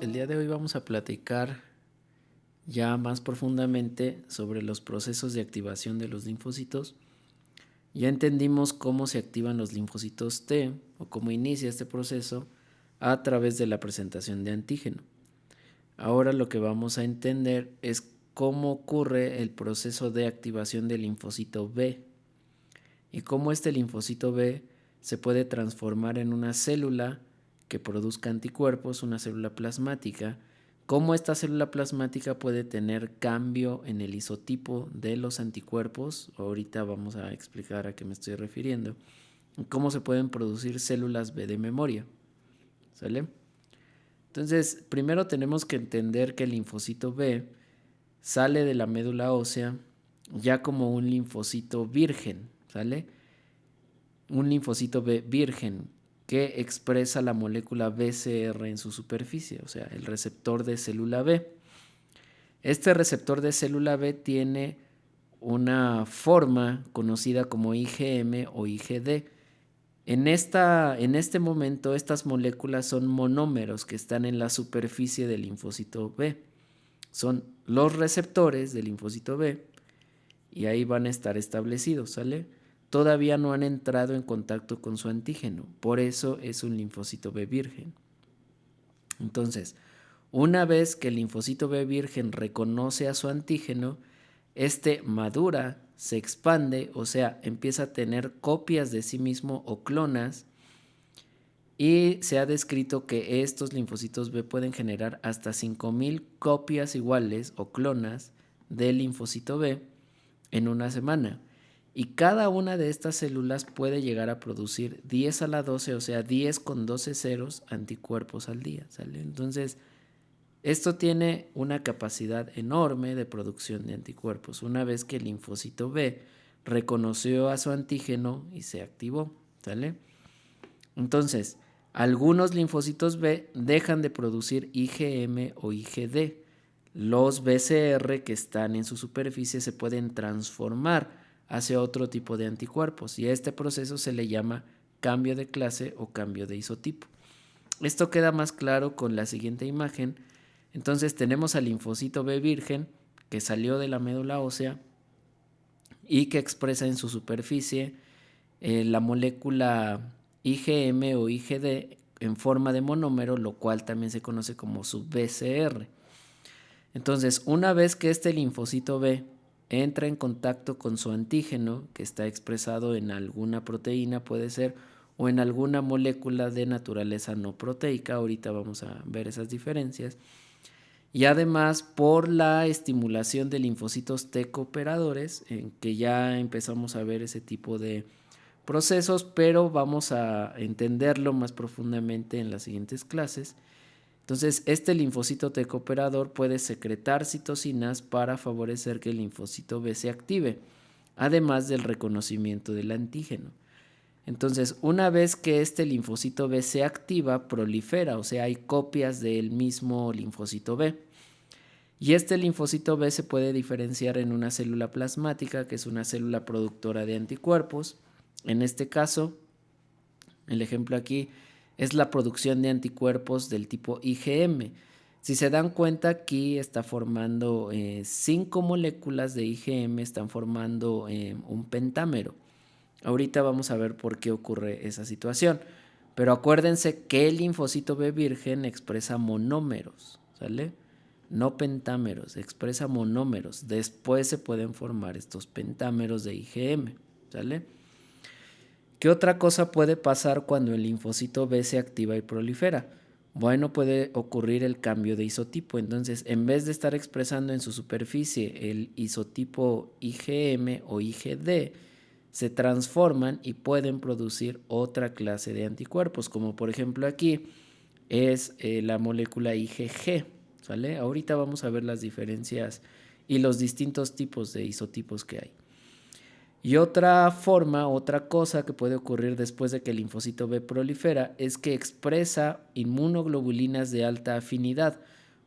el día de hoy vamos a platicar ya más profundamente sobre los procesos de activación de los linfocitos. Ya entendimos cómo se activan los linfocitos T o cómo inicia este proceso a través de la presentación de antígeno. Ahora lo que vamos a entender es cómo ocurre el proceso de activación del linfocito B y cómo este linfocito B se puede transformar en una célula que produzca anticuerpos, una célula plasmática, cómo esta célula plasmática puede tener cambio en el isotipo de los anticuerpos. Ahorita vamos a explicar a qué me estoy refiriendo. Cómo se pueden producir células B de memoria. ¿Sale? Entonces, primero tenemos que entender que el linfocito B sale de la médula ósea ya como un linfocito virgen, ¿sale? Un linfocito B virgen que expresa la molécula BCR en su superficie, o sea, el receptor de célula B. Este receptor de célula B tiene una forma conocida como IgM o IgD. En este momento, estas moléculas son monómeros que están en la superficie del linfocito B. Son los receptores del linfocito B y ahí van a estar establecidos, ¿sale? Todavía no han entrado en contacto con su antígeno, por eso es un linfocito B virgen. Entonces, una vez que el linfocito B virgen reconoce a su antígeno, este madura, se expande, o sea, empieza a tener copias de sí mismo o clonas, y se ha descrito que estos linfocitos B pueden generar hasta 5000 copias iguales o clonas del linfocito B en una semana. Y cada una de estas células puede llegar a producir 10 a la 12, o sea, 10 con 12 ceros anticuerpos al día, ¿sale? Entonces, esto tiene una capacidad enorme de producción de anticuerpos, una vez que el linfocito B reconoció a su antígeno y se activó, ¿sale? Entonces, algunos linfocitos B dejan de producir IgM o IgD. Los BCR que están en su superficie se pueden transformar hacia otro tipo de anticuerpos y a este proceso se le llama cambio de clase o cambio de isotipo. Esto queda más claro con la siguiente imagen. Entonces tenemos al linfocito B virgen que salió de la médula ósea y que expresa en su superficie la molécula IgM o IgD en forma de monómero, lo cual también se conoce como su BCR. Entonces, una vez que este linfocito B entra en contacto con su antígeno, que está expresado en alguna proteína, puede ser, o en alguna molécula de naturaleza no proteica, ahorita vamos a ver esas diferencias, y además por la estimulación de linfocitos T cooperadores, en que ya empezamos a ver ese tipo de procesos, pero vamos a entenderlo más profundamente en las siguientes clases. Entonces, este linfocito T cooperador puede secretar citocinas para favorecer que el linfocito B se active, además del reconocimiento del antígeno. Entonces, una vez que este linfocito B se activa, prolifera, o sea, hay copias del mismo linfocito B. Y este linfocito B se puede diferenciar en una célula plasmática, que es una célula productora de anticuerpos. En este caso, el ejemplo aquí es la producción de anticuerpos del tipo IgM. Si se dan cuenta, aquí está formando 5 moléculas de IgM, están formando un pentámero. Ahorita vamos a ver por qué ocurre esa situación. Pero acuérdense que el linfocito B virgen expresa monómeros, ¿sale? No pentámeros, expresa monómeros. Después se pueden formar estos pentámeros de IgM, ¿sale? ¿Qué otra cosa puede pasar cuando el linfocito B se activa y prolifera? Bueno, puede ocurrir el cambio de isotipo. Entonces, en vez de estar expresando en su superficie el isotipo IgM o IgD, se transforman y pueden producir otra clase de anticuerpos, como por ejemplo aquí es la molécula IgG, ¿sale? Ahorita vamos a ver las diferencias y los distintos tipos de isotipos que hay. Y otra forma, otra cosa que puede ocurrir después de que el linfocito B prolifera es que expresa inmunoglobulinas de alta afinidad,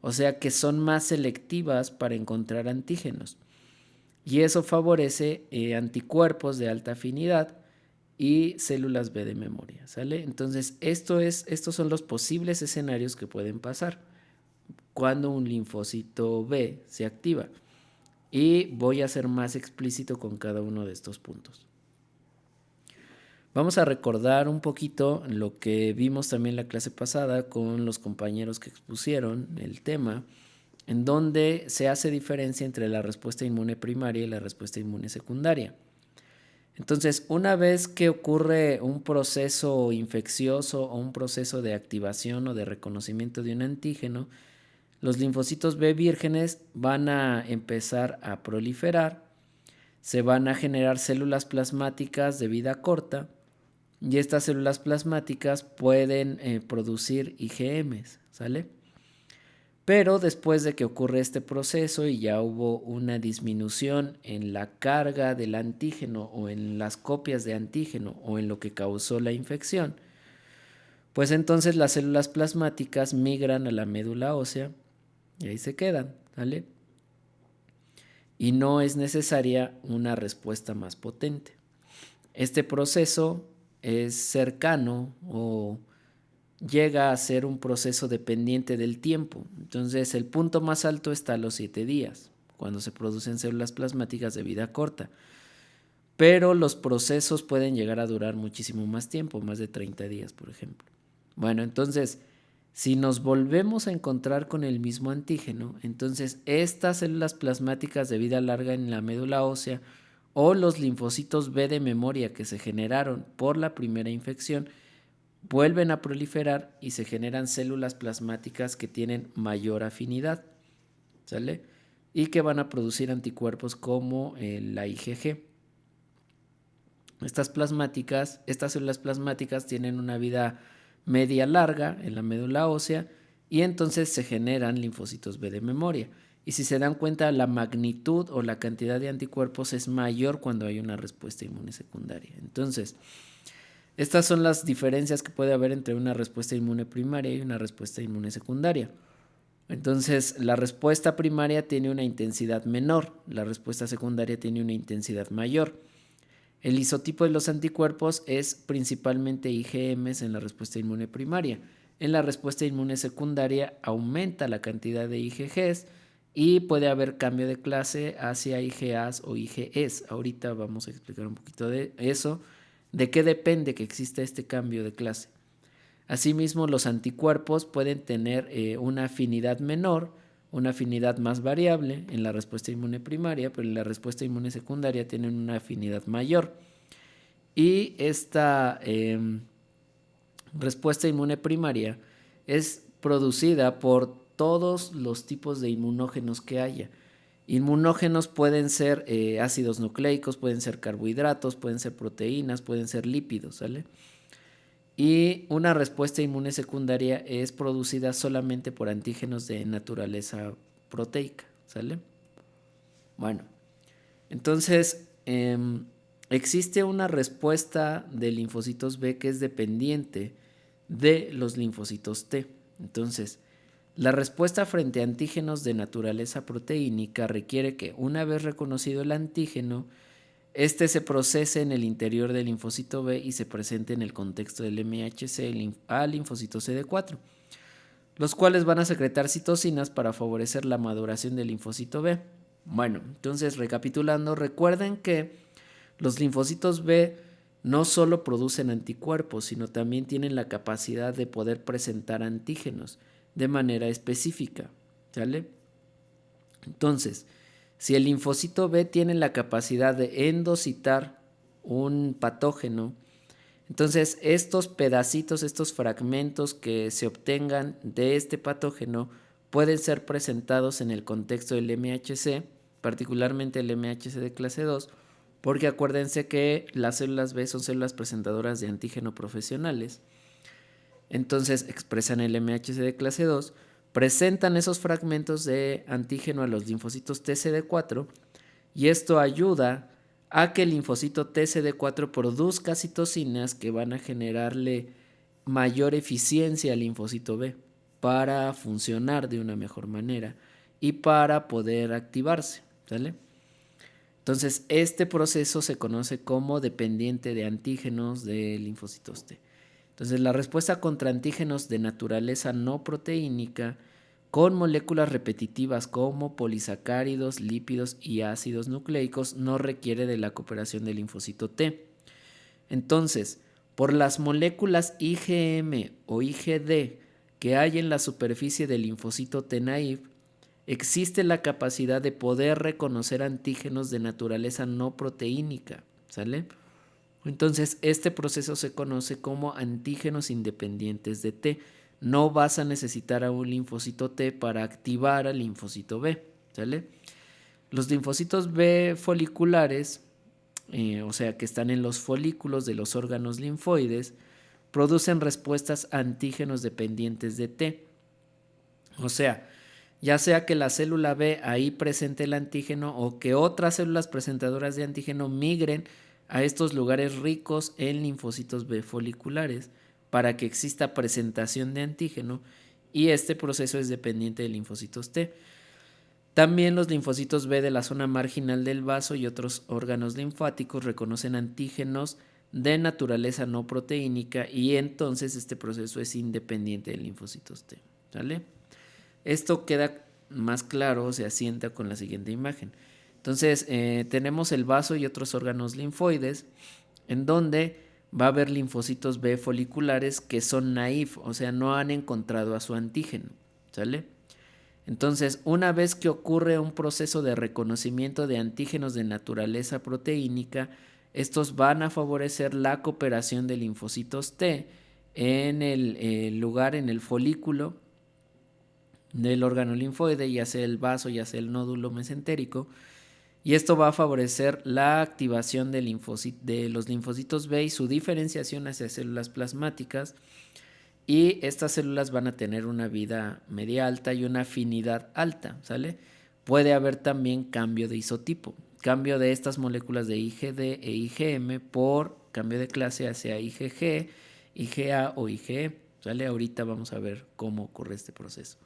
o sea que son más selectivas para encontrar antígenos. Y eso favorece anticuerpos de alta afinidad y células B de memoria, ¿sale? Entonces, estos son los posibles escenarios que pueden pasar. cuando un linfocito B se activa. Y voy a ser más explícito con cada uno de estos puntos. Vamos a recordar un poquito lo que vimos también la clase pasada con los compañeros que expusieron el tema, en donde se hace diferencia entre la respuesta inmune primaria y la respuesta inmune secundaria. Entonces, una vez que ocurre un proceso infeccioso o un proceso de activación o de reconocimiento de un antígeno, los linfocitos B vírgenes van a empezar a proliferar, se van a generar células plasmáticas de vida corta y estas células plasmáticas pueden producir IgMs, ¿sale? Pero después de que ocurre este proceso y ya hubo una disminución en la carga del antígeno o en las copias de antígeno o en lo que causó la infección, pues entonces las células plasmáticas migran a la médula ósea y ahí se quedan, ¿vale? Y no es necesaria una respuesta más potente. Este proceso es cercano o llega a ser un proceso dependiente del tiempo. Entonces, el punto más alto está a los 7 días, cuando se producen células plasmáticas de vida corta. Pero los procesos pueden llegar a durar muchísimo más tiempo, más de 30 días, por ejemplo. Bueno, entonces, si nos volvemos a encontrar con el mismo antígeno, entonces estas células plasmáticas de vida larga en la médula ósea o los linfocitos B de memoria que se generaron por la primera infección vuelven a proliferar y se generan células plasmáticas que tienen mayor afinidad, ¿sale? Y que van a producir anticuerpos como la IgG. Estas células plasmáticas tienen una vida media larga en la médula ósea y entonces se generan linfocitos B de memoria. Y si se dan cuenta, la magnitud o la cantidad de anticuerpos es mayor cuando hay una respuesta inmune secundaria. Entonces, estas son las diferencias que puede haber entre una respuesta inmune primaria y una respuesta inmune secundaria. Entonces, la respuesta primaria tiene una intensidad menor, la respuesta secundaria tiene una intensidad mayor. El isotipo de los anticuerpos es principalmente IgMs en la respuesta inmune primaria. En la respuesta inmune secundaria aumenta la cantidad de IgGs y puede haber cambio de clase hacia IgAs o IgEs. Ahorita vamos a explicar un poquito de eso. ¿De qué depende que exista este cambio de clase? Asimismo, los anticuerpos pueden tener una afinidad menor, una afinidad más variable en la respuesta inmune primaria, pero en la respuesta inmune secundaria tienen una afinidad mayor. Y esta respuesta inmune primaria es producida por todos los tipos de inmunógenos que haya. Inmunógenos pueden ser ácidos nucleicos, pueden ser carbohidratos, pueden ser proteínas, pueden ser lípidos, ¿sale? Y una respuesta inmune secundaria es producida solamente por antígenos de naturaleza proteica, ¿sale? Bueno, entonces existe una respuesta de linfocitos B que es dependiente de los linfocitos T. Entonces, la respuesta frente a antígenos de naturaleza proteínica requiere que, una vez reconocido el antígeno, este se procese en el interior del linfocito B y se presente en el contexto del MHC al linfocito CD4, los cuales van a secretar citocinas para favorecer la maduración del linfocito B. Bueno, entonces recapitulando, recuerden que los linfocitos B no solo producen anticuerpos, sino también tienen la capacidad de poder presentar antígenos de manera específica, ¿sale? Entonces, si el linfocito B tiene la capacidad de endocitar un patógeno, entonces estos pedacitos, estos fragmentos que se obtengan de este patógeno pueden ser presentados en el contexto del MHC, particularmente el MHC de clase 2, porque acuérdense que las células B son células presentadoras de antígeno profesionales. Entonces expresan el MHC de clase 2, presentan esos fragmentos de antígeno a los linfocitos TCD4 y esto ayuda a que el linfocito TCD4 produzca citocinas que van a generarle mayor eficiencia al linfocito B para funcionar de una mejor manera y para poder activarse, ¿sale? Entonces, este proceso se conoce como dependiente de antígenos de linfocitos T. Entonces, la respuesta contra antígenos de naturaleza no proteínica con moléculas repetitivas como polisacáridos, lípidos y ácidos nucleicos no requiere de la cooperación del linfocito T. Entonces, por las moléculas IgM o IgD que hay en la superficie del linfocito T naive, existe la capacidad de poder reconocer antígenos de naturaleza no proteínica, ¿sale? Entonces, este proceso se conoce como antígenos independientes de T. No vas a necesitar a un linfocito T para activar al linfocito B, ¿sale? Los linfocitos B foliculares, o sea, que están en los folículos de los órganos linfoides, producen respuestas a antígenos dependientes de T. O sea, ya sea que la célula B ahí presente el antígeno o que otras células presentadoras de antígeno migren a estos lugares ricos en linfocitos B foliculares para que exista presentación de antígeno, y este proceso es dependiente de linfocitos T. También los linfocitos B de la zona marginal del vaso y otros órganos linfáticos reconocen antígenos de naturaleza no proteínica, y entonces este proceso es independiente de linfocitos T, ¿sale? Esto queda más claro, se asienta con la siguiente imagen. Entonces, tenemos el vaso y otros órganos linfoides, en donde va a haber linfocitos B foliculares que son naive, o sea, no han encontrado a su antígeno, ¿sale? Entonces, una vez que ocurre un proceso de reconocimiento de antígenos de naturaleza proteínica, estos van a favorecer la cooperación de linfocitos T en el lugar, en el folículo del órgano linfoide, ya sea el vaso, ya sea el nódulo mesentérico, y esto va a favorecer la activación de los linfocitos B y su diferenciación hacia células plasmáticas, y estas células van a tener una vida media alta y una afinidad alta, ¿sale? Puede haber también cambio de isotipo, cambio de estas moléculas de IgD e IgM por cambio de clase hacia IgG, IgA o IgE, ¿sale? Ahorita vamos a ver cómo ocurre este proceso.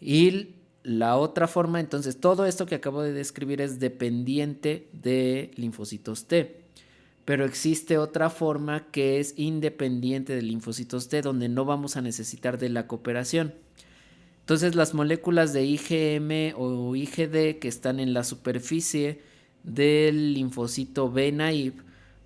Y la otra forma, entonces, todo esto que acabo de describir es dependiente de linfocitos T, pero existe otra forma que es independiente de linfocitos T, donde no vamos a necesitar de la cooperación. Entonces, las moléculas de IgM o IgD que están en la superficie del linfocito B naive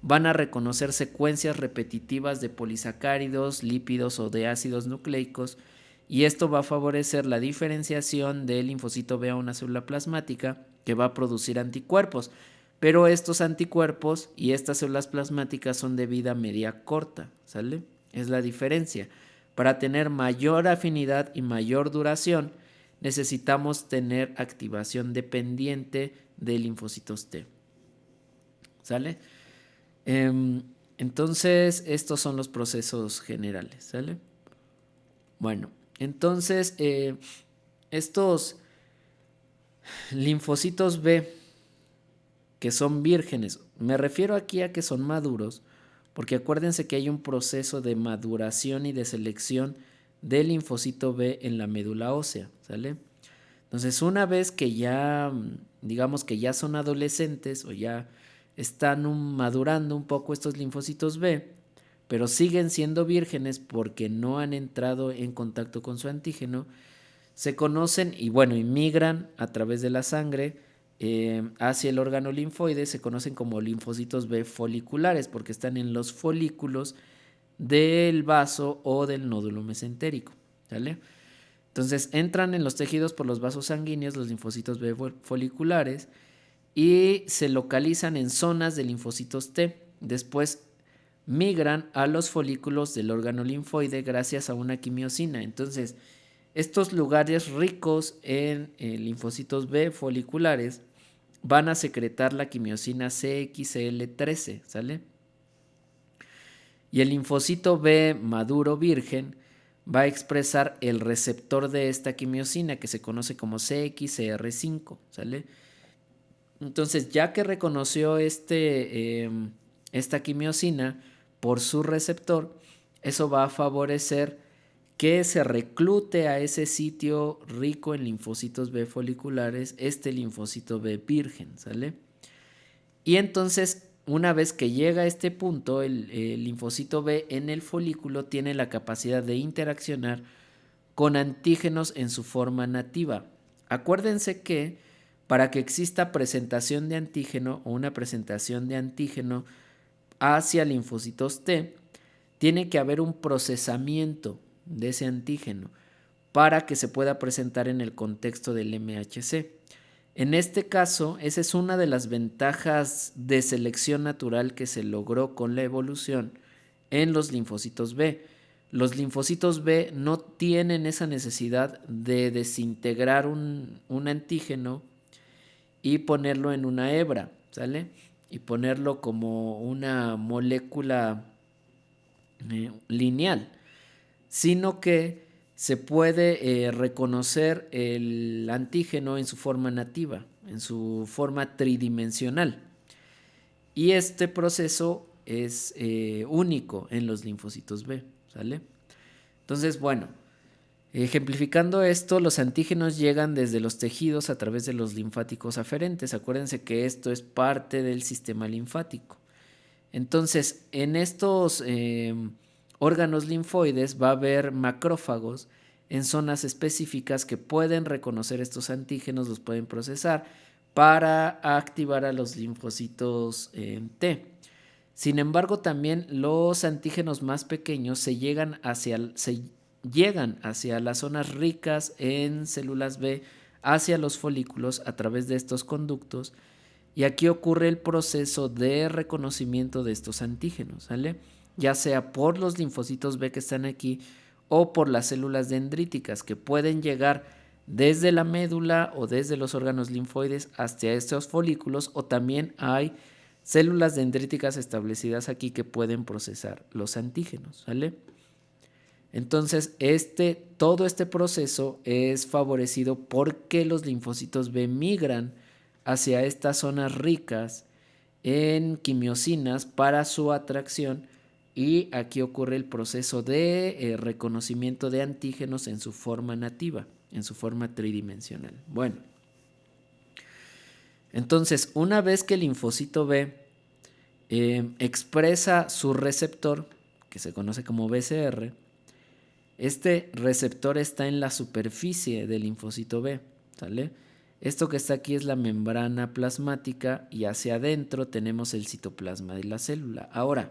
van a reconocer secuencias repetitivas de polisacáridos, lípidos o de ácidos nucleicos, y esto va a favorecer la diferenciación del linfocito B a una célula plasmática que va a producir anticuerpos. Pero estos anticuerpos y estas células plasmáticas son de vida media corta, ¿sale? Es la diferencia. Para tener mayor afinidad y mayor duración, necesitamos tener activación dependiente de linfocitos T, ¿sale? Entonces, estos son los procesos generales, ¿sale? Bueno, entonces, estos linfocitos B que son vírgenes, me refiero aquí a que son maduros, porque acuérdense que hay un proceso de maduración y de selección del linfocito B en la médula ósea, ¿sale? Entonces, una vez que ya, digamos que ya son adolescentes o ya están madurando un poco estos linfocitos B, pero siguen siendo vírgenes porque no han entrado en contacto con su antígeno, se conocen y migran a través de la sangre hacia el órgano linfoide. Se conocen como linfocitos B foliculares porque están en los folículos del vaso o del nódulo mesentérico, ¿vale? Entonces entran en los tejidos por los vasos sanguíneos los linfocitos B foliculares y se localizan en zonas de linfocitos T. Después migran a los folículos del órgano linfoide gracias a una quimiosina. Entonces, estos lugares ricos en linfocitos B foliculares van a secretar la quimiosina CXCL13, ¿sale? Y el linfocito B maduro virgen va a expresar el receptor de esta quimiosina que se conoce como CXCR5, ¿sale? Entonces, ya que reconoció esta quimiosina por su receptor, eso va a favorecer que se reclute a ese sitio rico en linfocitos B foliculares este linfocito B virgen, ¿sale? Y entonces, una vez que llega a este punto, el linfocito B en el folículo tiene la capacidad de interaccionar con antígenos en su forma nativa. Acuérdense que para que exista presentación de antígeno o una presentación de antígeno hacia linfocitos T, tiene que haber un procesamiento de ese antígeno para que se pueda presentar en el contexto del MHC. En este caso, esa es una de las ventajas de selección natural que se logró con la evolución en los linfocitos B. Los linfocitos B no tienen esa necesidad de desintegrar un antígeno y ponerlo en una hebra, ¿sale? Y ponerlo como una molécula lineal, sino que se puede reconocer el antígeno en su forma nativa, en su forma tridimensional. Y este proceso es único en los linfocitos B, ¿sale? Entonces, bueno, ejemplificando esto, los antígenos llegan desde los tejidos a través de los linfáticos aferentes. Acuérdense que esto es parte del sistema linfático. Entonces, en estos órganos linfoides va a haber macrófagos en zonas específicas que pueden reconocer estos antígenos, los pueden procesar para activar a los linfocitos T. Sin embargo, también los antígenos más pequeños se llegan hacia las zonas ricas en células B, hacia los folículos a través de estos conductos, y aquí ocurre el proceso de reconocimiento de estos antígenos, ¿sale? Ya sea por los linfocitos B que están aquí o por las células dendríticas que pueden llegar desde la médula o desde los órganos linfoides hasta estos folículos, o también hay células dendríticas establecidas aquí que pueden procesar los antígenos, ¿sale? Entonces, todo este proceso es favorecido porque los linfocitos B migran hacia estas zonas ricas en quimiosinas para su atracción, y aquí ocurre el proceso de reconocimiento de antígenos en su forma nativa, en su forma tridimensional. Bueno, entonces una vez que el linfocito B expresa su receptor, que se conoce como BCR, este receptor está en la superficie del linfocito B, ¿sale? Esto que está aquí es la membrana plasmática y hacia adentro tenemos el citoplasma de la célula. Ahora,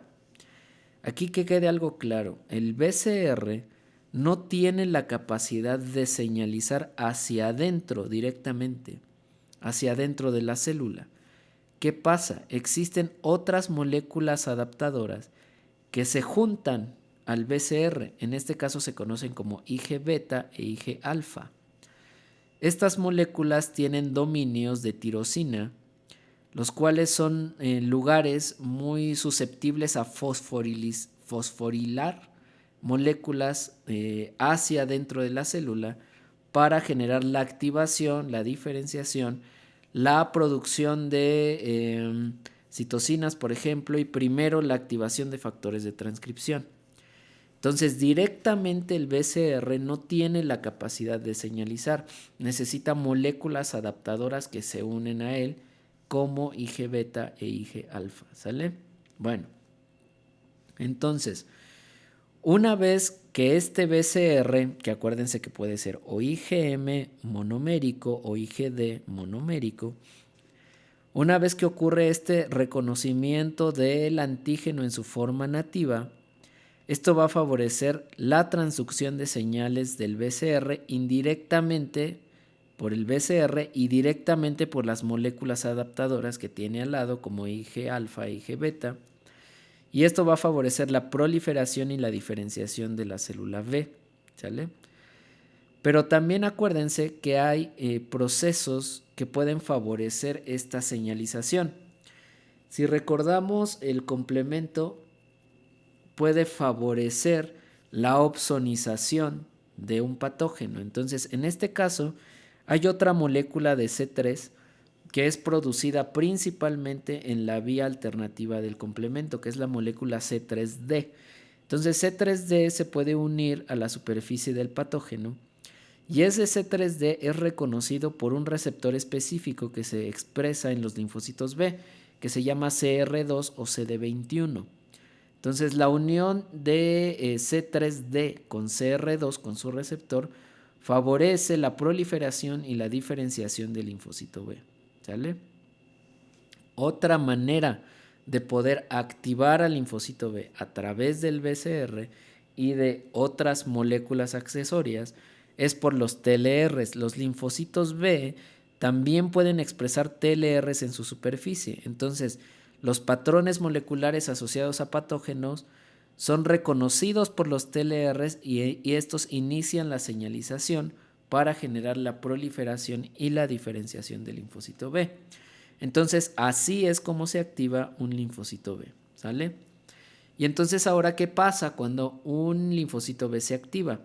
aquí que quede algo claro, el BCR no tiene la capacidad de señalizar hacia adentro directamente, hacia adentro de la célula. ¿Qué pasa? Existen otras moléculas adaptadoras que se juntan al BCR, en este caso se conocen como Ig-beta e Ig-alfa. Estas moléculas tienen dominios de tirosina, los cuales son lugares muy susceptibles a fosforilar moléculas hacia dentro de la célula para generar la activación, la diferenciación, la producción de citocinas, por ejemplo, y primero la activación de factores de transcripción. Entonces, directamente el BCR no tiene la capacidad de señalizar, necesita moléculas adaptadoras que se unen a él, como Ig-beta e Ig-alfa, ¿sale? Bueno, entonces, una vez que este BCR, que acuérdense que puede ser o IgM monomérico o IgD monomérico, una vez que ocurre este reconocimiento del antígeno en su forma nativa, esto va a favorecer la transducción de señales del BCR indirectamente por el BCR y directamente por las moléculas adaptadoras que tiene al lado, como Ig-alfa e Ig-beta, y esto va a favorecer la proliferación y la diferenciación de la célula B, ¿sale? Pero también acuérdense que hay procesos que pueden favorecer esta señalización. Si recordamos, el complemento puede favorecer la opsonización de un patógeno. Entonces, en este caso, hay otra molécula de C3 que es producida principalmente en la vía alternativa del complemento, que es la molécula C3D. Entonces, C3D se puede unir a la superficie del patógeno y ese C3D es reconocido por un receptor específico que se expresa en los linfocitos B, que se llama CR2 o CD21. Entonces la unión de C3D con CR2 con su receptor favorece la proliferación y la diferenciación del linfocito B. ¿Sale? Otra manera de poder activar al linfocito B a través del BCR y de otras moléculas accesorias es por los TLRs. Los linfocitos B también pueden expresar TLRs en su superficie. Entonces, los patrones moleculares asociados a patógenos son reconocidos por los TLRs y estos inician la señalización para generar la proliferación y la diferenciación del linfocito B. Entonces, así es como se activa un linfocito B, ¿sale? Y entonces, ahora, ¿qué pasa cuando un linfocito B se activa?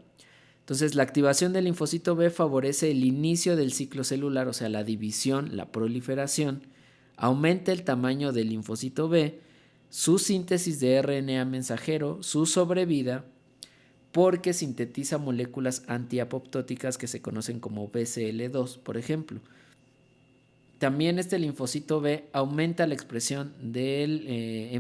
Entonces, la activación del linfocito B favorece el inicio del ciclo celular, o sea, la división, la proliferación, aumenta el tamaño del linfocito B, su síntesis de RNA mensajero, su sobrevida, porque sintetiza moléculas antiapoptóticas que se conocen como BCL2, por ejemplo. También este linfocito B aumenta la expresión del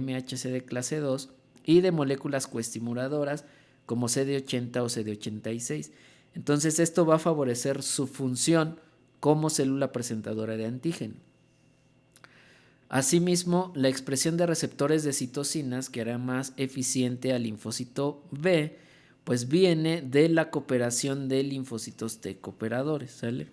MHC de clase 2 y de moléculas coestimuladoras como CD80 o CD86. Entonces esto va a favorecer su función como célula presentadora de antígeno. Asimismo, la expresión de receptores de citocinas que hará más eficiente al linfocito B, pues viene de la cooperación de linfocitos T cooperadores, ¿sale?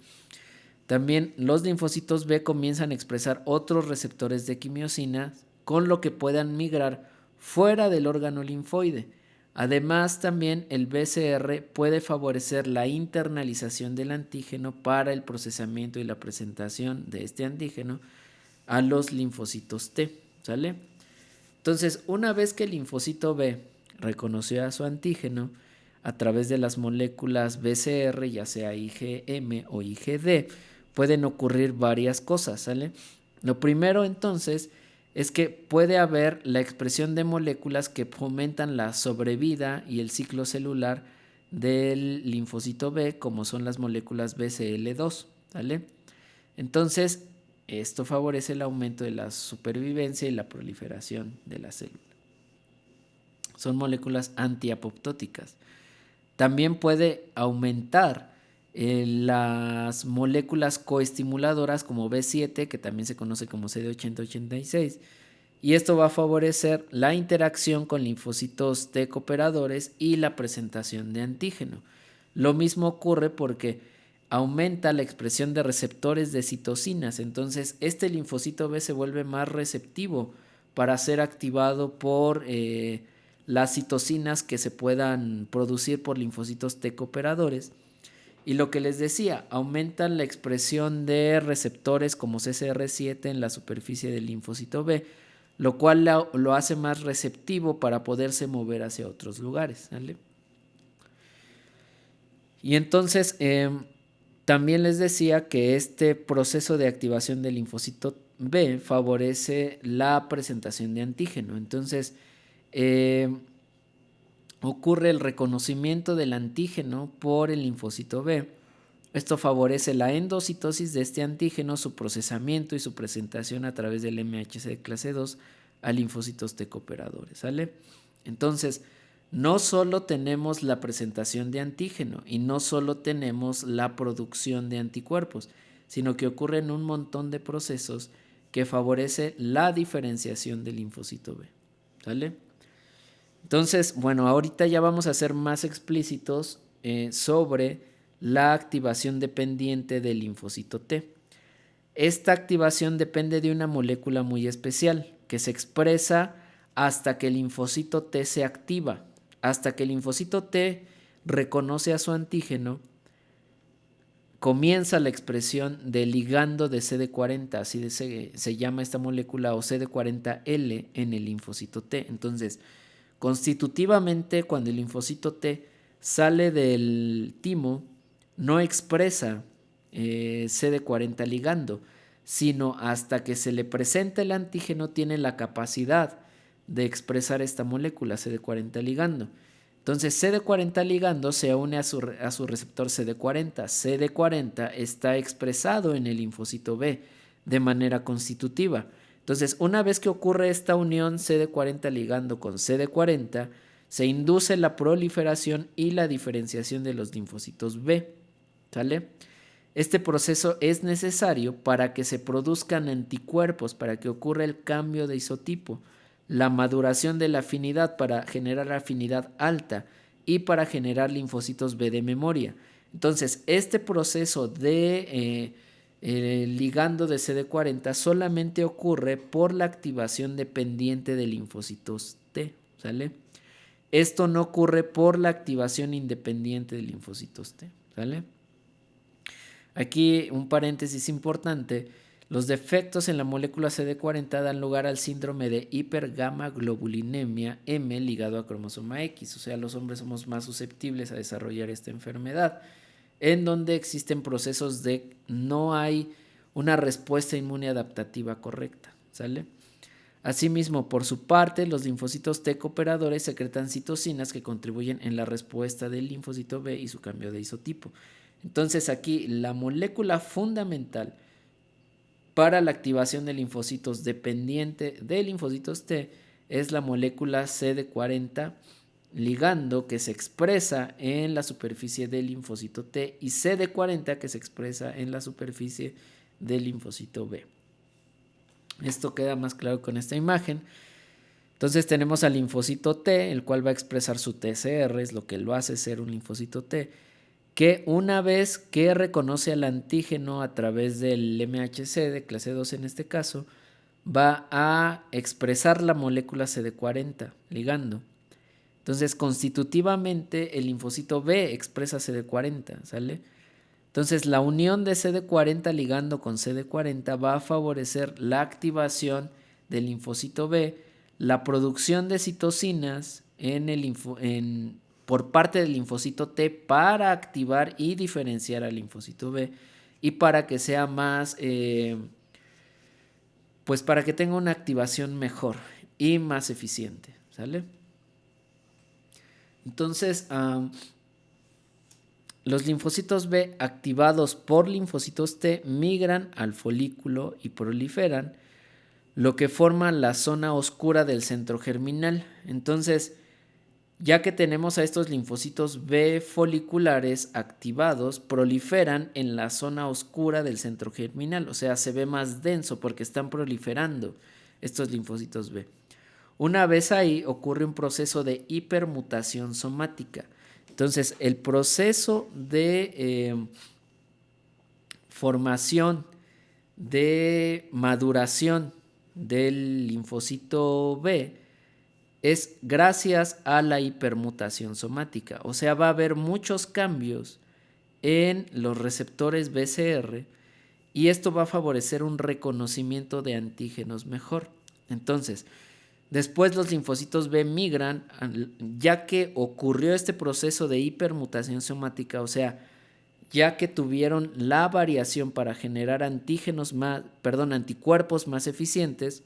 También los linfocitos B comienzan a expresar otros receptores de quimiosina, con lo que puedan migrar fuera del órgano linfoide. Además, también el BCR puede favorecer la internalización del antígeno para el procesamiento y la presentación de este antígeno a los linfocitos T, ¿sale? Entonces, una vez que el linfocito B reconoció a su antígeno a través de las moléculas BCR, ya sea IgM o IgD, pueden ocurrir varias cosas, ¿sale? Lo primero, entonces, es que puede haber la expresión de moléculas que fomentan la sobrevida y el ciclo celular del linfocito B, como son las moléculas BCL2, ¿sale? Entonces, esto favorece el aumento de la supervivencia y la proliferación de la célula. Son moléculas antiapoptóticas. También puede aumentar las moléculas coestimuladoras como B7, que también se conoce como CD80-86, y esto va a favorecer la interacción con linfocitos T cooperadores y la presentación de antígeno. Lo mismo ocurre porque aumenta la expresión de receptores de citocinas, entonces este linfocito B se vuelve más receptivo para ser activado por las citocinas que se puedan producir por linfocitos T cooperadores. Y lo que les decía, aumentan la expresión de receptores como CCR7 en la superficie del linfocito B, lo cual lo hace más receptivo para poderse mover hacia otros lugares, ¿vale? Y entonces también les decía que este proceso de activación del linfocito B favorece la presentación de antígeno. Entonces ocurre el reconocimiento del antígeno por el linfocito B. Esto favorece la endocitosis de este antígeno, su procesamiento y su presentación a través del MHC de clase 2 a linfocitos T cooperadores, ¿sale? Entonces, no solo tenemos la presentación de antígeno y no solo tenemos la producción de anticuerpos, sino que ocurren un montón de procesos que favorece la diferenciación del linfocito B, ¿sale? Entonces, bueno, ahorita ya vamos a ser más explícitos sobre la activación dependiente del linfocito T. Esta activación depende de una molécula muy especial que se expresa hasta que el linfocito T se activa. Hasta que el linfocito T reconoce a su antígeno, comienza la expresión del ligando de CD40, así se llama esta molécula, o CD40L en el linfocito T. Entonces, constitutivamente, cuando el linfocito T sale del timo, no expresa CD40 ligando, sino hasta que se le presenta el antígeno tiene la capacidad de expresar esta molécula CD40 ligando. Entonces CD40 ligando se une a su receptor CD40. CD40 está expresado en el linfocito B de manera constitutiva. Entonces, una vez que ocurre esta unión CD40 ligando con CD40, se induce la proliferación y la diferenciación de los linfocitos B, ¿sale? Este proceso es necesario para que se produzcan anticuerpos, para que ocurra el cambio de isotipo, la maduración de la afinidad para generar afinidad alta y para generar linfocitos B de memoria. Entonces, este proceso de ligando de CD40 solamente ocurre por la activación dependiente de linfocitos T, ¿sale? Esto no ocurre por la activación independiente de linfocitos T, ¿sale? Aquí un paréntesis importante: los defectos en la molécula CD40 dan lugar al síndrome de hipergamaglobulinemia M ligado a cromosoma X, o sea, los hombres somos más susceptibles a desarrollar esta enfermedad, en donde existen procesos de no hay una respuesta inmune adaptativa correcta, ¿sale? Asimismo, por su parte, los linfocitos T cooperadores secretan citocinas que contribuyen en la respuesta del linfocito B y su cambio de isotipo. Entonces aquí la molécula fundamental para la activación de linfocitos dependiente de linfocitos T es la molécula CD40 ligando, que se expresa en la superficie del linfocito T, y CD40 que se expresa en la superficie del linfocito B. Esto queda más claro con esta imagen. Entonces tenemos al linfocito T, el cual va a expresar su TCR, es lo que lo hace ser un linfocito T, que una vez que reconoce al antígeno a través del MHC de clase 2 en este caso, va a expresar la molécula CD40 ligando. Entonces, constitutivamente, el linfocito B expresa CD40, ¿sale? Entonces, la unión de CD40 ligando con CD40 va a favorecer la activación del linfocito B, la producción de citocinas por parte del linfocito T para activar y diferenciar al linfocito B y para que sea más, pues para que tenga una activación mejor y más eficiente, ¿sale? Entonces, los linfocitos B activados por linfocitos T migran al folículo y proliferan, lo que forma la zona oscura del centro germinal. Entonces, ya que tenemos a estos linfocitos B foliculares activados, proliferan en la zona oscura del centro germinal, o sea, se ve más denso porque están proliferando estos linfocitos B. Una vez ahí ocurre un proceso de hipermutación somática. Entonces, el proceso de formación, de maduración del linfocito B es gracias a la hipermutación somática. O sea, va a haber muchos cambios en los receptores BCR y esto va a favorecer un reconocimiento de antígenos mejor. Entonces, después los linfocitos B migran, ya que ocurrió este proceso de hipermutación somática, o sea, ya que tuvieron la variación para generar anticuerpos más eficientes.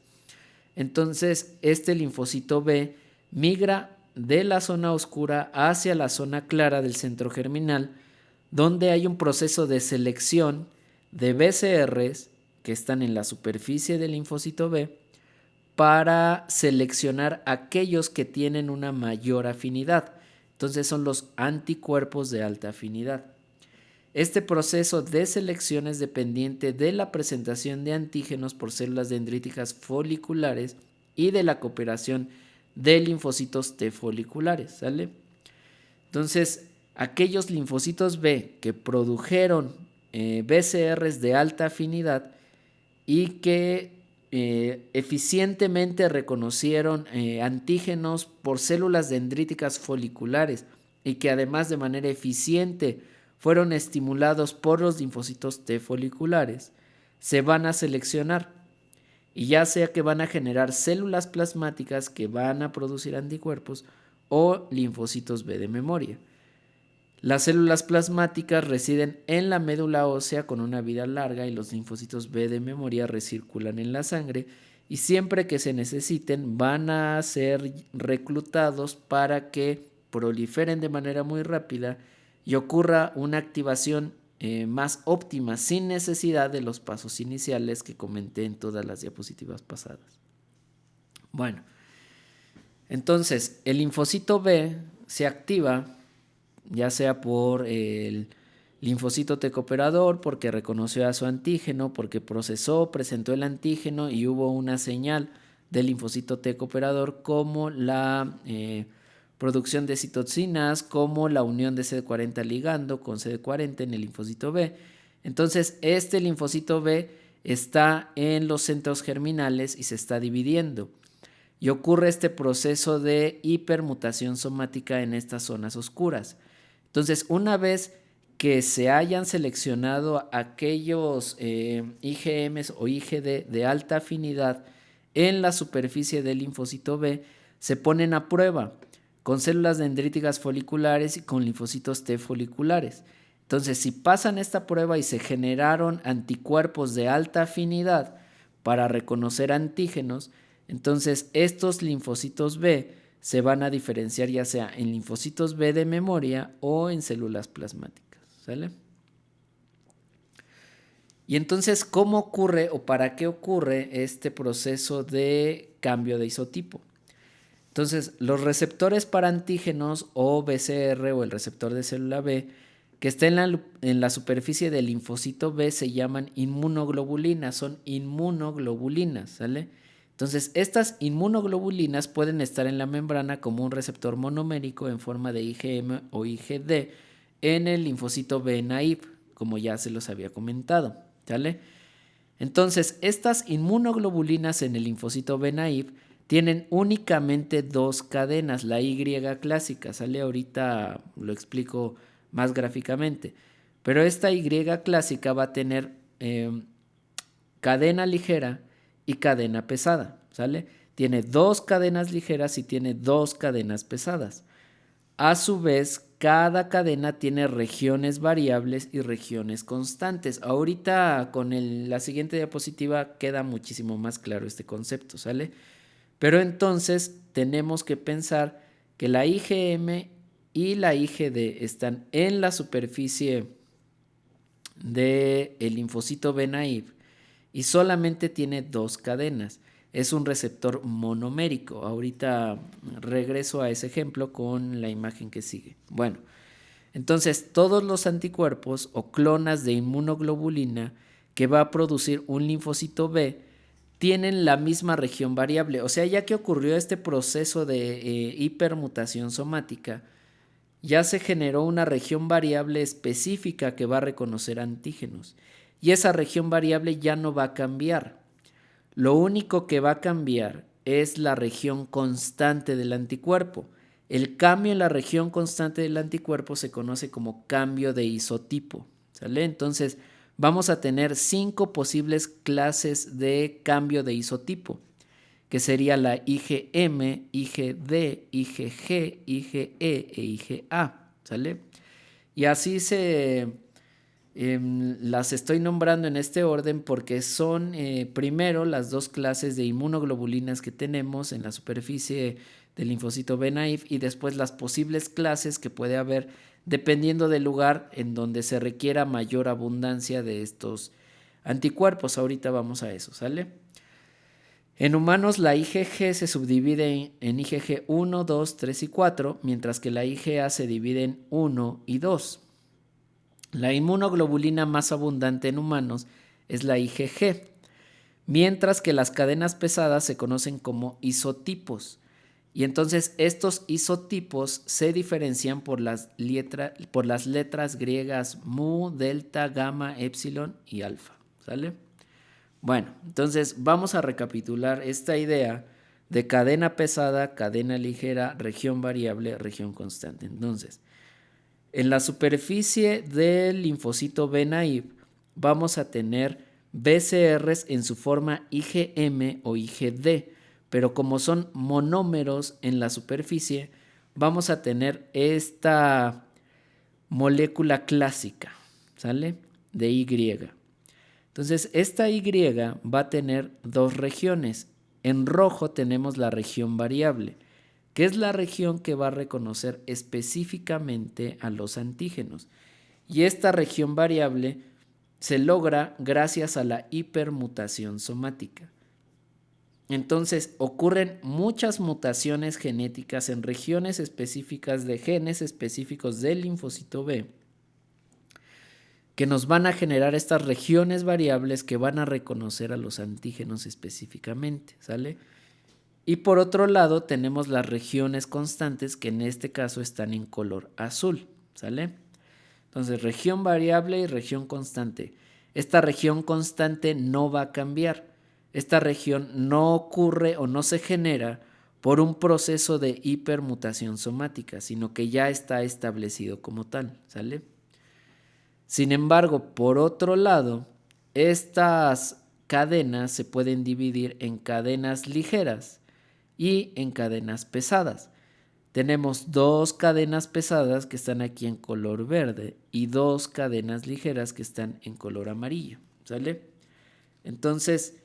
Entonces, este linfocito B migra de la zona oscura hacia la zona clara del centro germinal, donde hay un proceso de selección de BCRs que están en la superficie del linfocito B para seleccionar aquellos que tienen una mayor afinidad. Entonces son los anticuerpos de alta afinidad. Este proceso de selección es dependiente de la presentación de antígenos por células dendríticas foliculares y de la cooperación de linfocitos T foliculares, ¿sale? Entonces, aquellos linfocitos B que produjeron BCRs de alta afinidad y que eficientemente reconocieron antígenos por células dendríticas foliculares y que además de manera eficiente fueron estimulados por los linfocitos T foliculares, se van a seleccionar, y ya sea que van a generar células plasmáticas que van a producir anticuerpos o linfocitos B de memoria. Las células plasmáticas residen en la médula ósea con una vida larga y los linfocitos B de memoria recirculan en la sangre y siempre que se necesiten van a ser reclutados para que proliferen de manera muy rápida y ocurra una activación más óptima sin necesidad de los pasos iniciales que comenté en todas las diapositivas pasadas. Bueno, entonces el linfocito B se activa ya sea por el linfocito T cooperador, porque reconoció a su antígeno, porque procesó, presentó el antígeno y hubo una señal del linfocito T cooperador como la producción de citocinas, como la unión de CD40 ligando con CD40 en el linfocito B. Entonces, este linfocito B está en los centros germinales y se está dividiendo. Y ocurre este proceso de hipermutación somática en estas zonas oscuras. Entonces, una vez que se hayan seleccionado aquellos IgMs o IgD de alta afinidad en la superficie del linfocito B, se ponen a prueba con células dendríticas foliculares y con linfocitos T foliculares. Entonces, si pasan esta prueba y se generaron anticuerpos de alta afinidad para reconocer antígenos, entonces estos linfocitos B se van a diferenciar ya sea en linfocitos B de memoria o en células plasmáticas, ¿sale? Y entonces, ¿cómo ocurre o para qué ocurre este proceso de cambio de isotipo? Entonces, los receptores para antígenos o BCR o el receptor de célula B que está en la superficie del linfocito B se llaman inmunoglobulinas, son inmunoglobulinas, ¿sale? Entonces, estas inmunoglobulinas pueden estar en la membrana como un receptor monomérico en forma de IgM o IgD en el linfocito B naive, como ya se los había comentado, ¿sale? Entonces, estas inmunoglobulinas en el linfocito B naive tienen únicamente dos cadenas, la Y clásica, ¿sale? Ahorita lo explico más gráficamente, pero esta Y clásica va a tener cadena ligera y cadena pesada, ¿sale? Tiene dos cadenas ligeras y tiene dos cadenas pesadas. A su vez, cada cadena tiene regiones variables y regiones constantes. Ahorita con la siguiente diapositiva queda muchísimo más claro este concepto, ¿sale? Pero entonces tenemos que pensar que la IgM y la IgD están en la superficie del linfocito B naive y solamente tiene dos cadenas. Es un receptor monomérico. Ahorita regreso a ese ejemplo con la imagen que sigue. Bueno, entonces todos los anticuerpos o clonas de inmunoglobulina que va a producir un linfocito B tienen la misma región variable. O sea, ya que ocurrió este proceso de hipermutación somática, ya se generó una región variable específica que va a reconocer antígenos. Y esa región variable ya no va a cambiar. Lo único que va a cambiar es la región constante del anticuerpo. El cambio en la región constante del anticuerpo se conoce como cambio de isotipo, ¿sale? Entonces, vamos a tener 5 posibles clases de cambio de isotipo, que sería la IgM, IgD, IgG, IgE e IgA, ¿sale? Y así las estoy nombrando en este orden porque son primero las dos clases de inmunoglobulinas que tenemos en la superficie del linfocito B naive y después las posibles clases que puede haber dependiendo del lugar en donde se requiera mayor abundancia de estos anticuerpos. Ahorita vamos a eso, ¿sale? En humanos la IgG se subdivide en IgG 1, 2, 3 y 4, mientras que la IgA se divide en 1 y 2. La inmunoglobulina más abundante en humanos es la IgG, mientras que las cadenas pesadas se conocen como isotipos. Y entonces estos isotipos se diferencian por las letras griegas mu, delta, gamma, epsilon y alfa, ¿sale? Bueno, entonces vamos a recapitular esta idea de cadena pesada, cadena ligera, región variable, región constante. Entonces, en la superficie del linfocito B naive vamos a tener BCRs en su forma IgM o IgD, pero como son monómeros en la superficie, vamos a tener esta molécula clásica, ¿sale? De Y. Entonces, esta Y va a tener dos regiones. En rojo tenemos la región variable, que es la región que va a reconocer específicamente a los antígenos. Y esta región variable se logra gracias a la hipermutación somática. Entonces, ocurren muchas mutaciones genéticas en regiones específicas de genes específicos del linfocito B que nos van a generar estas regiones variables que van a reconocer a los antígenos específicamente, ¿sale? Y por otro lado tenemos las regiones constantes que en este caso están en color azul, ¿sale? Entonces, región variable y región constante. Esta región constante no va a cambiar. Esta región no ocurre o no se genera por un proceso de hipermutación somática, sino que ya está establecido como tal, ¿sale? Sin embargo, por otro lado, estas cadenas se pueden dividir en cadenas ligeras y en cadenas pesadas. Tenemos dos cadenas pesadas que están aquí en color verde y dos cadenas ligeras que están en color amarillo, ¿sale? Entonces,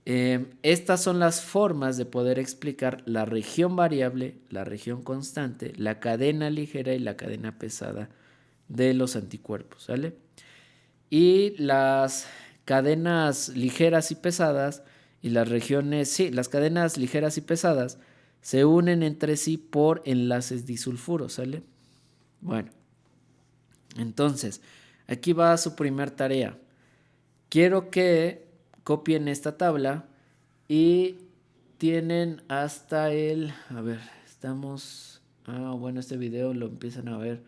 estas son las formas de poder explicar la región variable, la región constante, la cadena ligera y la cadena pesada de los anticuerpos, ¿sale? Y las cadenas ligeras y pesadas y las regiones, sí, las cadenas ligeras y pesadas se unen entre sí por enlaces disulfuros, ¿sale? Bueno, entonces, aquí va su primer tarea. Quiero que copien esta tabla y tienen hasta a ver, bueno, este video lo empiezan a ver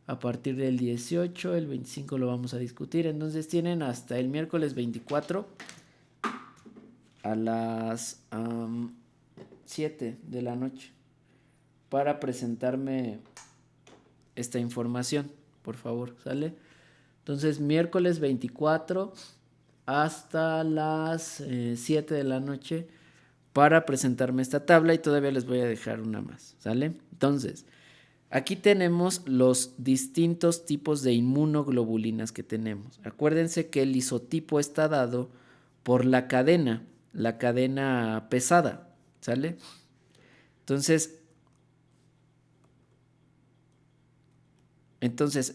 a partir del 18, el 25 lo vamos a discutir, entonces tienen hasta el miércoles 24 a las 7 de la noche para presentarme esta información, por favor, ¿sale? Entonces, miércoles 24 hasta las 7 de la noche para presentarme esta tabla y todavía les voy a dejar una más, ¿sale? Entonces, aquí tenemos los distintos tipos de inmunoglobulinas que tenemos. Acuérdense que el isotipo está dado por la cadena pesada, ¿sale? Entonces,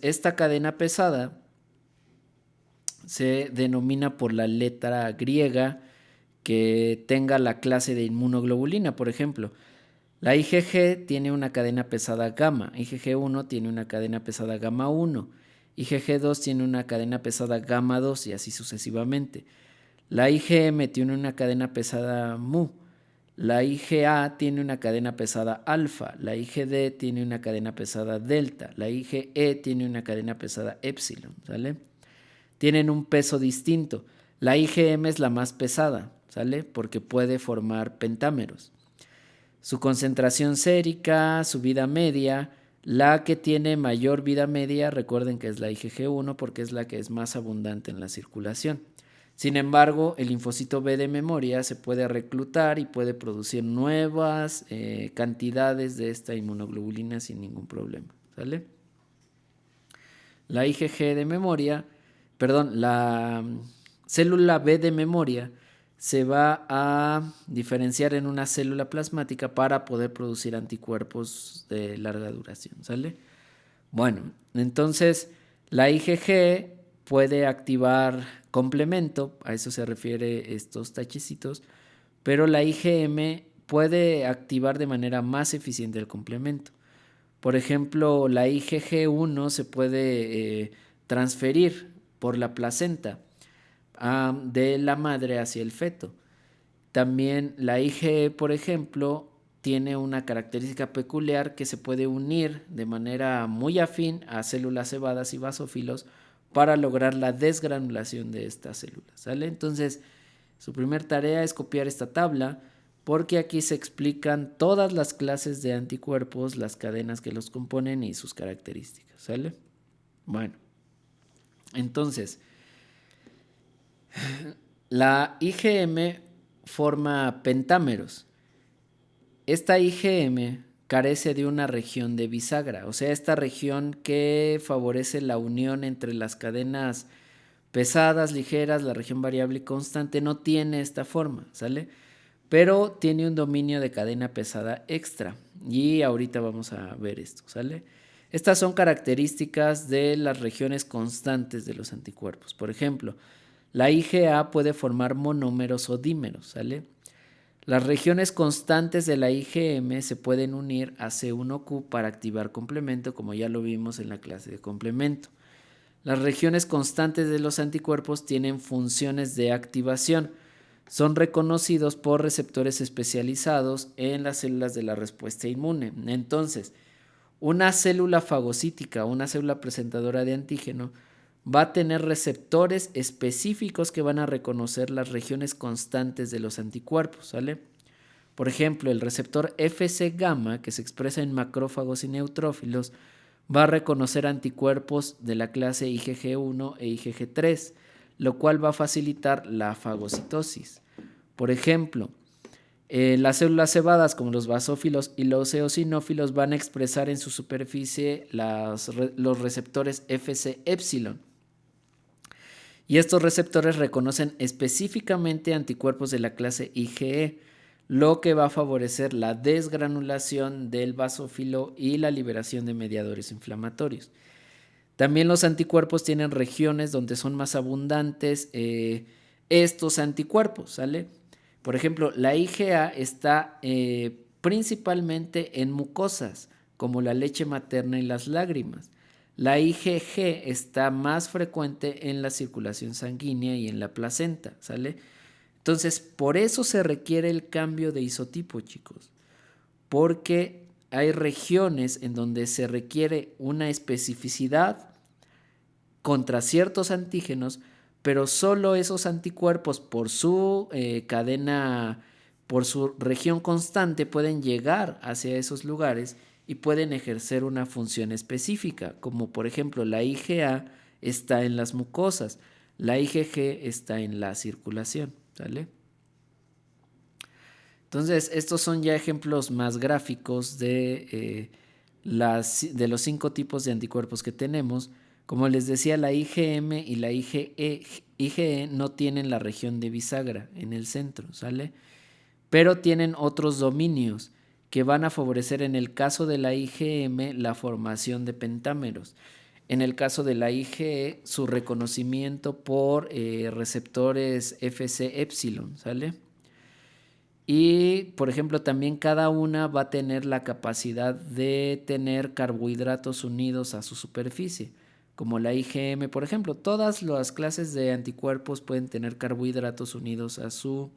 esta cadena pesada se denomina por la letra griega que tenga la clase de inmunoglobulina. Por ejemplo, la IgG tiene una cadena pesada gamma, IgG1 tiene una cadena pesada gamma 1, IgG2 tiene una cadena pesada gamma 2 y así sucesivamente. La IgM tiene una cadena pesada mu, la IgA tiene una cadena pesada alfa, la IgD tiene una cadena pesada delta, la IgE tiene una cadena pesada epsilon, ¿sale? Tienen un peso distinto. La IgM es la más pesada, ¿sale? Porque puede formar pentámeros. Su concentración sérica, su vida media, la que tiene mayor vida media, recuerden que es la IgG1 porque es la que es más abundante en la circulación. Sin embargo, el linfocito B de memoria se puede reclutar y puede producir nuevas cantidades de esta inmunoglobulina sin ningún problema, ¿sale? La IgG de memoria, la célula B de memoria se va a diferenciar en una célula plasmática para poder producir anticuerpos de larga duración, ¿sale? Bueno, entonces la IgG puede activar complemento, a eso se refiere estos tachecitos, pero la IgM puede activar de manera más eficiente el complemento. Por ejemplo, la IgG1 se puede transferir por la placenta de la madre hacia el feto. También la IgE, por ejemplo, tiene una característica peculiar que se puede unir de manera muy afín a células cebadas y basófilos para lograr la desgranulación de estas células, ¿sale? Entonces, su primer tarea es copiar esta tabla porque aquí se explican todas las clases de anticuerpos, las cadenas que los componen y sus características, ¿sale? Bueno, entonces, la IgM forma pentámeros. Esta IgM carece de una región de bisagra, o sea, esta región que favorece la unión entre las cadenas pesadas, ligeras, la región variable y constante, no tiene esta forma, ¿sale? Pero tiene un dominio de cadena pesada extra y ahorita vamos a ver esto, ¿sale? Estas son características de las regiones constantes de los anticuerpos. Por ejemplo, la IgA puede formar monómeros o dímeros, ¿sale? Las regiones constantes de la IgM se pueden unir a C1q para activar complemento, como ya lo vimos en la clase de complemento. Las regiones constantes de los anticuerpos tienen funciones de activación. Son reconocidos por receptores especializados en las células de la respuesta inmune. Entonces, una célula fagocítica, una célula presentadora de antígeno, va a tener receptores específicos que van a reconocer las regiones constantes de los anticuerpos, ¿sale? Por ejemplo, el receptor Fc gamma, que se expresa en macrófagos y neutrófilos, va a reconocer anticuerpos de la clase IgG1 e IgG3, lo cual va a facilitar la fagocitosis. Por ejemplo, las células cebadas, como los basófilos y los eosinófilos, van a expresar en su superficie los receptores Fc epsilon. Y estos receptores reconocen específicamente anticuerpos de la clase IgE, lo que va a favorecer la desgranulación del basófilo y la liberación de mediadores inflamatorios. También los anticuerpos tienen regiones donde son más abundantes estos anticuerpos, ¿sale? Por ejemplo, la IgA está principalmente en mucosas, como la leche materna y las lágrimas. La IgG está más frecuente en la circulación sanguínea y en la placenta, ¿sale? Entonces, por eso se requiere el cambio de isotipo, chicos, porque hay regiones en donde se requiere una especificidad contra ciertos antígenos, pero solo esos anticuerpos por su cadena, por su región constante, pueden llegar hacia esos lugares y pueden ejercer una función específica, como por ejemplo la IgA está en las mucosas, la IgG está en la circulación, ¿sale? Entonces, estos son ya ejemplos más gráficos de los 5 tipos de anticuerpos que tenemos. Como les decía, la IgM y la IgE no tienen la región de bisagra en el centro, ¿sale? Pero tienen otros dominios que van a favorecer en el caso de la IgM la formación de pentámeros. En el caso de la IgE, su reconocimiento por receptores Fc epsilon, ¿sale? Y, por ejemplo, también cada una va a tener la capacidad de tener carbohidratos unidos a su superficie, como la IgM, por ejemplo. Todas las clases de anticuerpos pueden tener carbohidratos unidos a su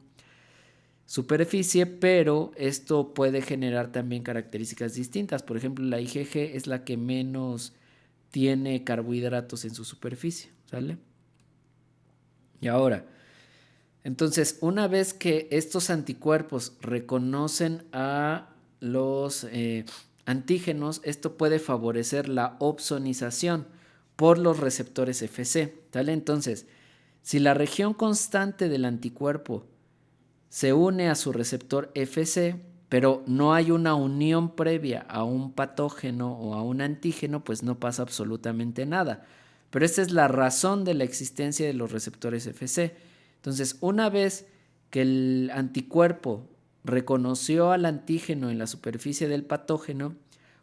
superficie, pero esto puede generar también características distintas. Por ejemplo, la IgG es la que menos tiene carbohidratos en su superficie, ¿sale? Y ahora, entonces, una vez que estos anticuerpos reconocen a los antígenos, esto puede favorecer la opsonización por los receptores Fc, ¿vale? Entonces, si la región constante del anticuerpo se une a su receptor Fc, pero no hay una unión previa a un patógeno o a un antígeno, pues no pasa absolutamente nada. Pero esta es la razón de la existencia de los receptores Fc. Entonces, una vez que el anticuerpo reconoció al antígeno en la superficie del patógeno,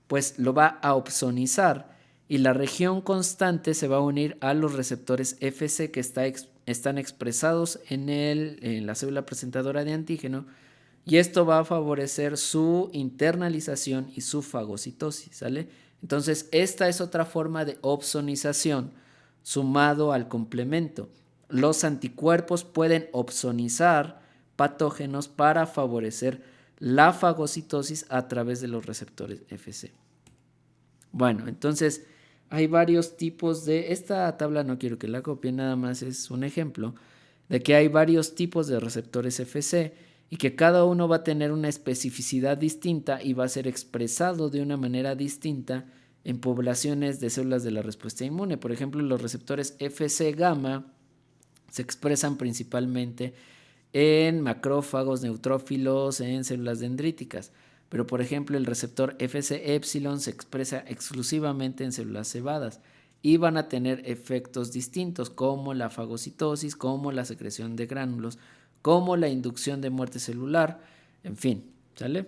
pues lo va a opsonizar y la región constante se va a unir a los receptores Fc que están expresados en la célula presentadora de antígeno, y esto va a favorecer su internalización y su fagocitosis, ¿sale? Entonces, esta es otra forma de opsonización sumado al complemento. Los anticuerpos pueden opsonizar patógenos para favorecer la fagocitosis a través de los receptores Fc. Bueno, entonces hay varios tipos de... Esta tabla no quiero que la copien, nada más es un ejemplo de que hay varios tipos de receptores Fc y que cada uno va a tener una especificidad distinta y va a ser expresado de una manera distinta en poblaciones de células de la respuesta inmune. Por ejemplo, los receptores Fc gamma se expresan principalmente en macrófagos, neutrófilos, en células dendríticas. Pero, por ejemplo, el receptor Fc epsilon se expresa exclusivamente en células cebadas y van a tener efectos distintos como la fagocitosis, como la secreción de gránulos, como la inducción de muerte celular, en fin, ¿sale?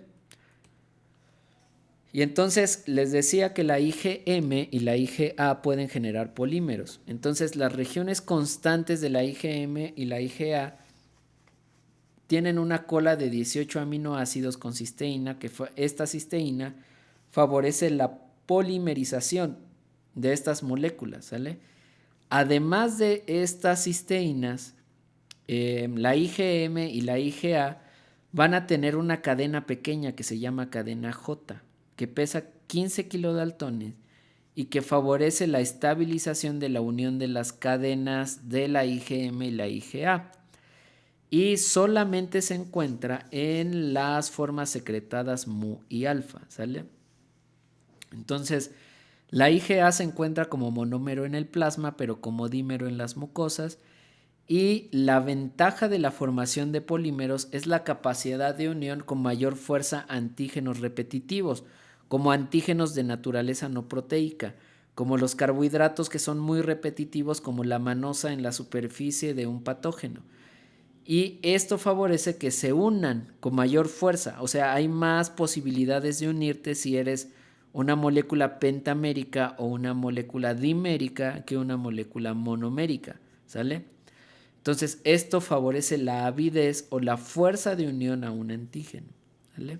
Y entonces les decía que la IgM y la IgA pueden generar polímeros. Entonces las regiones constantes de la IgM y la IgA tienen una cola de 18 aminoácidos con cisteína, que esta cisteína favorece la polimerización de estas moléculas, ¿sale? Además de estas cisteínas, la IgM y la IgA van a tener una cadena pequeña que se llama cadena J, que pesa 15 kilodaltones y que favorece la estabilización de la unión de las cadenas de la IgM y la IgA. Y solamente se encuentra en las formas secretadas mu y alfa, ¿sale? Entonces, la IgA se encuentra como monómero en el plasma, pero como dímero en las mucosas. Y la ventaja de la formación de polímeros es la capacidad de unión con mayor fuerza a antígenos repetitivos, como antígenos de naturaleza no proteica, como los carbohidratos que son muy repetitivos, como la manosa en la superficie de un patógeno. Y esto favorece que se unan con mayor fuerza, o sea, hay más posibilidades de unirte si eres una molécula pentamérica o una molécula dimérica que una molécula monomérica, ¿sale? Entonces, esto favorece la avidez o la fuerza de unión a un antígeno, ¿vale?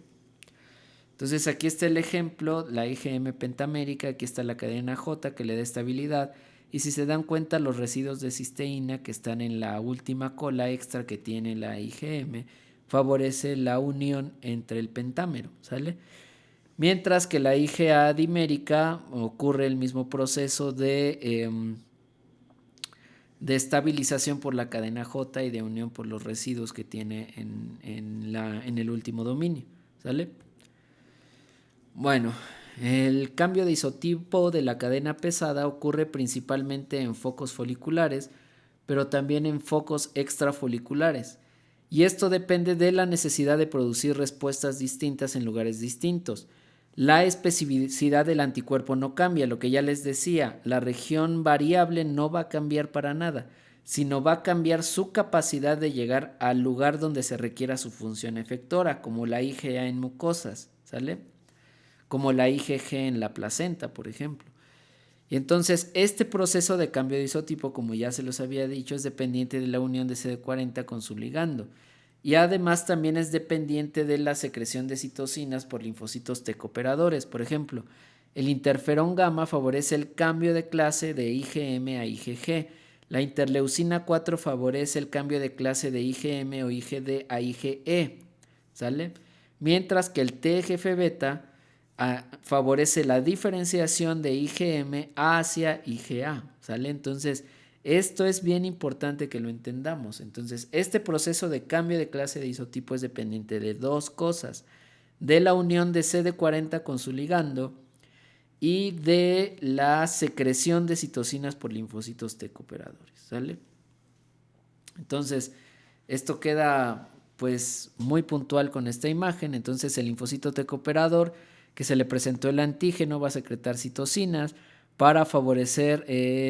Entonces, aquí está el ejemplo, la IgM pentamérica, aquí está la cadena J que le da estabilidad, y si se dan cuenta, los residuos de cisteína que están en la última cola extra que tiene la IgM favorece la unión entre el pentámero, ¿sale? Mientras que la IgA dimérica ocurre el mismo proceso de estabilización por la cadena J y de unión por los residuos que tiene en el último dominio, ¿sale? Bueno, el cambio de isotipo de la cadena pesada ocurre principalmente en focos foliculares, pero también en focos extrafoliculares. Y esto depende de la necesidad de producir respuestas distintas en lugares distintos. La especificidad del anticuerpo no cambia, lo que ya les decía, la región variable no va a cambiar para nada, sino va a cambiar su capacidad de llegar al lugar donde se requiera su función efectora, como la IgA en mucosas, ¿sale? Como la IgG en la placenta, por ejemplo. Y entonces este proceso de cambio de isotipo, como ya se los había dicho, es dependiente de la unión de CD40 con su ligando. Y además también es dependiente de la secreción de citocinas por linfocitos T cooperadores. Por ejemplo, el interferón gamma favorece el cambio de clase de IgM a IgG. La interleucina 4 favorece el cambio de clase de IgM o IgD a IgE, ¿sale? Mientras que el TGF-beta favorece la diferenciación de IgM hacia IgA, ¿sale? Entonces, esto es bien importante que lo entendamos. Entonces, este proceso de cambio de clase de isotipo es dependiente de dos cosas: de la unión de CD40 con su ligando y de la secreción de citocinas por linfocitos T cooperadores, ¿sale? Entonces, esto queda pues muy puntual con esta imagen. Entonces, el linfocito T cooperador que se le presentó el antígeno va a secretar citocinas para favorecer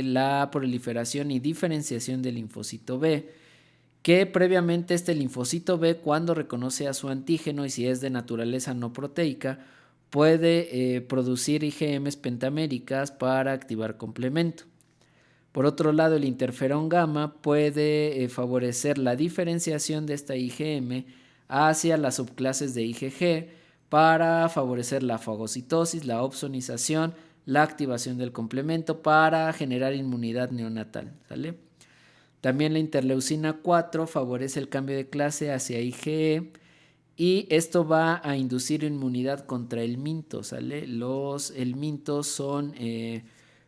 la proliferación y diferenciación del linfocito B, que previamente este linfocito B, cuando reconoce a su antígeno y si es de naturaleza no proteica, puede producir IgMs pentaméricas para activar complemento. Por otro lado, el interferón gamma puede favorecer la diferenciación de esta IgM hacia las subclases de IgG para favorecer la fagocitosis, la opsonización, la activación del complemento para generar inmunidad neonatal, ¿sale? También la interleucina 4 favorece el cambio de clase hacia IgE y esto va a inducir inmunidad contra el minto, ¿sale? Los helmintos son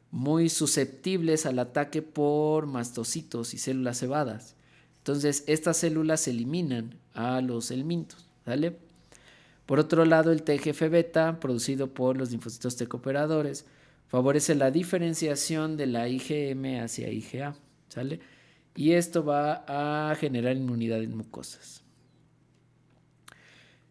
muy susceptibles al ataque por mastocitos y células cebadas. Entonces, estas células eliminan a los helmintos, ¿sale? Por otro lado, el TGF-beta, producido por los linfocitos T cooperadores, favorece la diferenciación de la IgM hacia IgA, ¿sale? Y esto va a generar inmunidad en mucosas.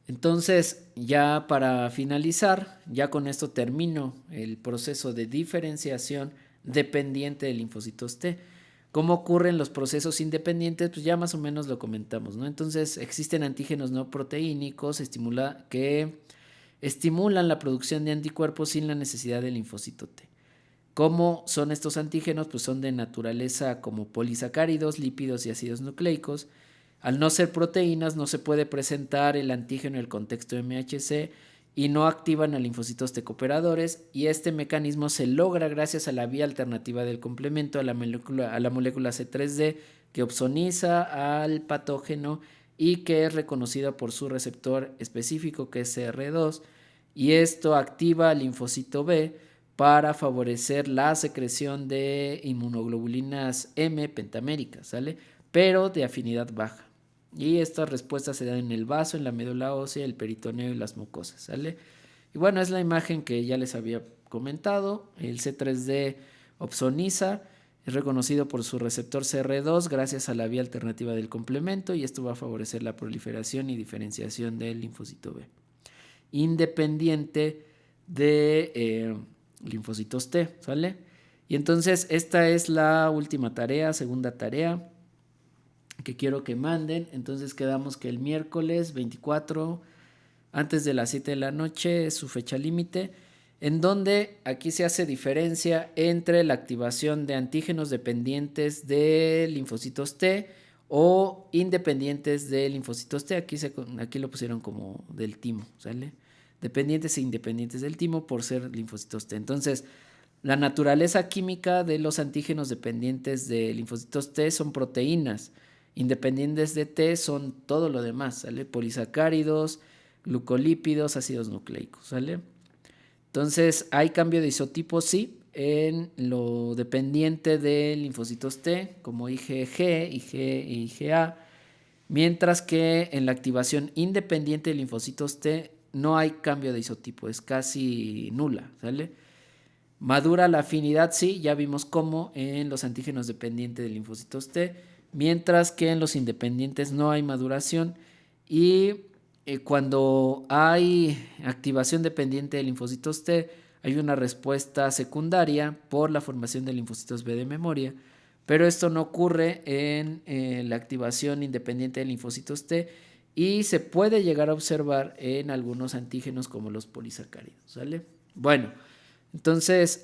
Entonces, ya para finalizar, ya con esto termino el proceso de diferenciación dependiente de linfocitos T. ¿Cómo ocurren los procesos independientes? Pues ya más o menos lo comentamos, ¿no? Entonces, existen antígenos no proteínicos que estimulan la producción de anticuerpos sin la necesidad del linfocito T. ¿Cómo son estos antígenos? Pues son de naturaleza como polisacáridos, lípidos y ácidos nucleicos. Al no ser proteínas, no se puede presentar el antígeno en el contexto MHC y no activan a linfocitos T cooperadores, y este mecanismo se logra gracias a la vía alternativa del complemento a la molécula C3D, que opsoniza al patógeno y que es reconocida por su receptor específico, que es CR2, y esto activa al linfocito B para favorecer la secreción de inmunoglobulinas M pentaméricas, ¿sale? Pero de afinidad baja. Y estas respuestas se dan en el vaso, en la médula ósea, el peritoneo y las mucosas, ¿sale? Y bueno, es la imagen que ya les había comentado. El C3D opsoniza, es reconocido por su receptor CR2 gracias a la vía alternativa del complemento, y esto va a favorecer la proliferación y diferenciación del linfocito B, independiente de linfocitos T, ¿sale? Y entonces esta es la última tarea, segunda tarea que quiero que manden. Entonces quedamos que el miércoles 24 antes de las 7 de la noche es su fecha límite, en donde aquí se hace diferencia entre la activación de antígenos dependientes de linfocitos T o independientes de linfocitos T. Aquí lo pusieron como del timo, ¿sale? Dependientes e independientes del timo por ser linfocitos T. Entonces, la naturaleza química de los antígenos dependientes de linfocitos T son proteínas, independientes de T son todo lo demás, ¿sale? Polisacáridos, glucolípidos, ácidos nucleicos, ¿sale? Entonces, ¿hay cambio de isotipo? Sí, en lo dependiente de linfocitos T, como IgG, IG e IgA, mientras que en la activación independiente de linfocitos T no hay cambio de isotipo, es casi nula, ¿sale? Madura la afinidad, sí, ya vimos cómo en los antígenos dependientes de linfocitos T, mientras que en los independientes no hay maduración, y cuando hay activación dependiente de linfocitos T, hay una respuesta secundaria por la formación de linfocitos B de memoria, pero esto no ocurre en la activación independiente de linfocitos T, y se puede llegar a observar en algunos antígenos como los polisacáridos, ¿sale? Bueno, entonces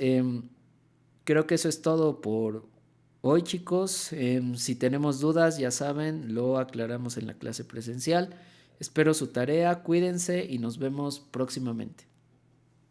creo que eso es todo por hoy, chicos. Si tenemos dudas, ya saben, lo aclaramos en la clase presencial. Espero su tarea, cuídense y nos vemos próximamente.